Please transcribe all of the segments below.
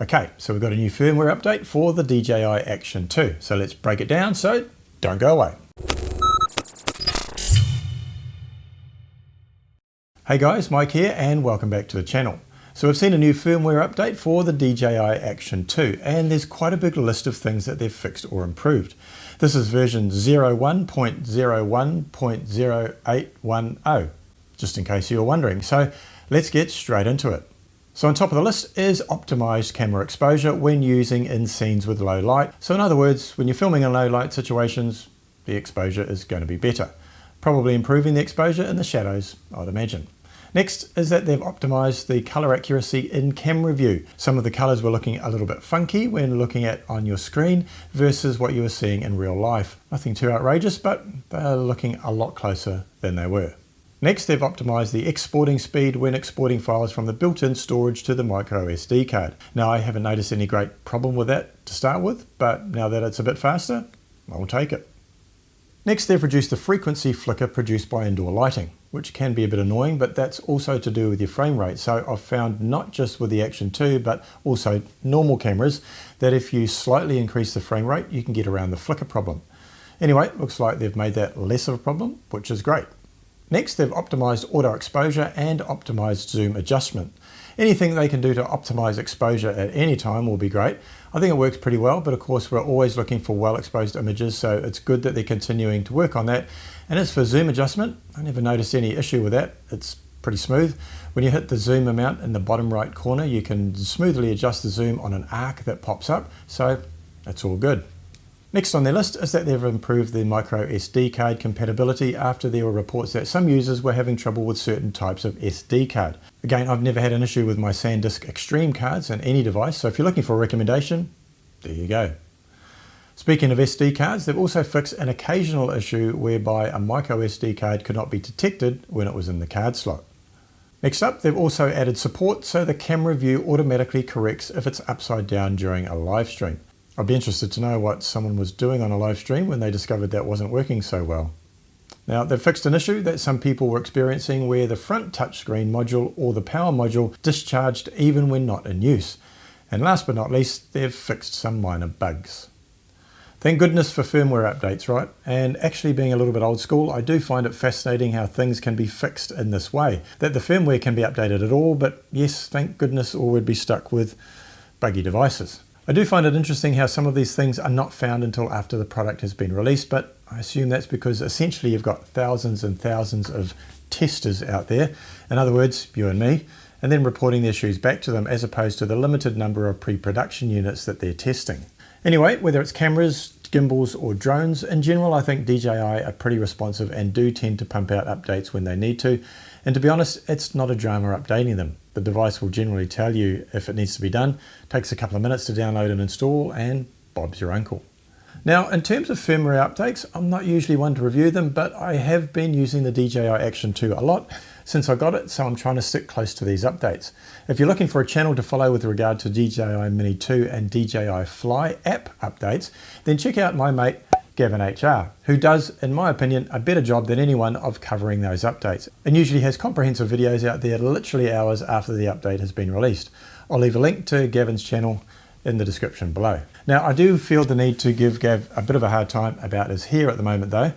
Okay, so we've got a new firmware update for the DJI Action 2. So let's break it down, so don't go away. Hey guys, Mike here and welcome back to the channel. So we've seen a new firmware update for the DJI Action 2 and there's quite a big list of things that they've fixed or improved. This is version 01.01.0810, just in case you were wondering. So let's get straight into it. So on top of the list is optimized camera exposure when using in scenes with low light. So in other words, when you're filming in low light situations, the exposure is going to be better. Probably improving the exposure in the shadows, I'd imagine. Next is that they've optimized the color accuracy in camera view. Some of the colors were looking a little bit funky when looking at on your screen versus what you were seeing in real life. Nothing too outrageous, but they're looking a lot closer than they were. Next, they've optimized the exporting speed when exporting files from the built-in storage to the micro SD card. Now, I haven't noticed any great problem with that to start with, but now that it's a bit faster, I'll take it. Next, they've reduced the frequency flicker produced by indoor lighting, which can be a bit annoying, but that's also to do with your frame rate. So I've found not just with the Action 2, but also normal cameras, that if you slightly increase the frame rate, you can get around the flicker problem. Anyway, it looks like they've made that less of a problem, which is great. Next, they've optimized auto exposure and optimized zoom adjustment. Anything they can do to optimize exposure at any time will be great. I think it works pretty well, but of course we're always looking for well-exposed images, so it's good that they're continuing to work on that. And as for zoom adjustment, I never noticed any issue with that. It's pretty smooth. When you hit the zoom amount in the bottom right corner, you can smoothly adjust the zoom on an arc that pops up, so that's all good. Next on their list is that they've improved the micro SD card compatibility after there were reports that some users were having trouble with certain types of SD card. Again, I've never had an issue with my SanDisk Extreme cards on any device, so if you're looking for a recommendation, there you go. Speaking of SD cards, they've also fixed an occasional issue whereby a micro SD card could not be detected when it was in the card slot. Next up, they've also added support so the camera view automatically corrects if it's upside down during a live stream. I'd be interested to know what someone was doing on a live stream when they discovered that wasn't working so well. Now, they've fixed an issue that some people were experiencing where the front touchscreen module or the power module discharged even when not in use. And last but not least, they've fixed some minor bugs. Thank goodness for firmware updates, right? And actually being a little bit old school, I do find it fascinating how things can be fixed in this way. That the firmware can be updated at all, but yes, thank goodness, or we'd be stuck with buggy devices. I do find it interesting how some of these things are not found until after the product has been released, but I assume that's because essentially you've got thousands and thousands of testers out there, in other words, you and me, and then reporting the issues back to them as opposed to the limited number of pre-production units that they're testing. Anyway, whether it's cameras, gimbals or drones, in general I think DJI are pretty responsive and do tend to pump out updates when they need to, and to be honest, it's not a drama updating them. The device will generally tell you if it needs to be done, takes a couple of minutes to download and install, and Bob's your uncle. Now, in terms of firmware updates, I'm not usually one to review them, but I have been using the DJI Action 2 a lot since I got it, so I'm trying to stick close to these updates. If you're looking for a channel to follow with regard to DJI Mini 2 and DJI Fly app updates, then check out my mate Gavin HR, who does, in my opinion, a better job than anyone of covering those updates, and usually has comprehensive videos out there literally hours after the update has been released. I'll leave a link to Gavin's channel in the description below. Now, I do feel the need to give Gav a bit of a hard time about his hair at the moment though.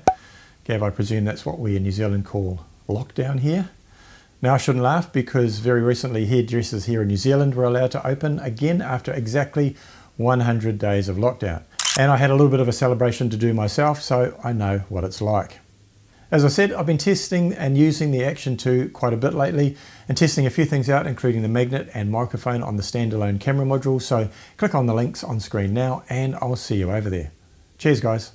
Gav, I presume that's what we in New Zealand call lockdown here. Now, I shouldn't laugh because very recently hairdressers here in New Zealand were allowed to open again after exactly 100 days of lockdown. And I had a little bit of a celebration to do myself, so I know what it's like. As I said, I've been testing and using the Action 2 quite a bit lately and testing a few things out, including the magnet and microphone on the standalone camera module. So click on the links on screen now and I'll see you over there. Cheers, guys.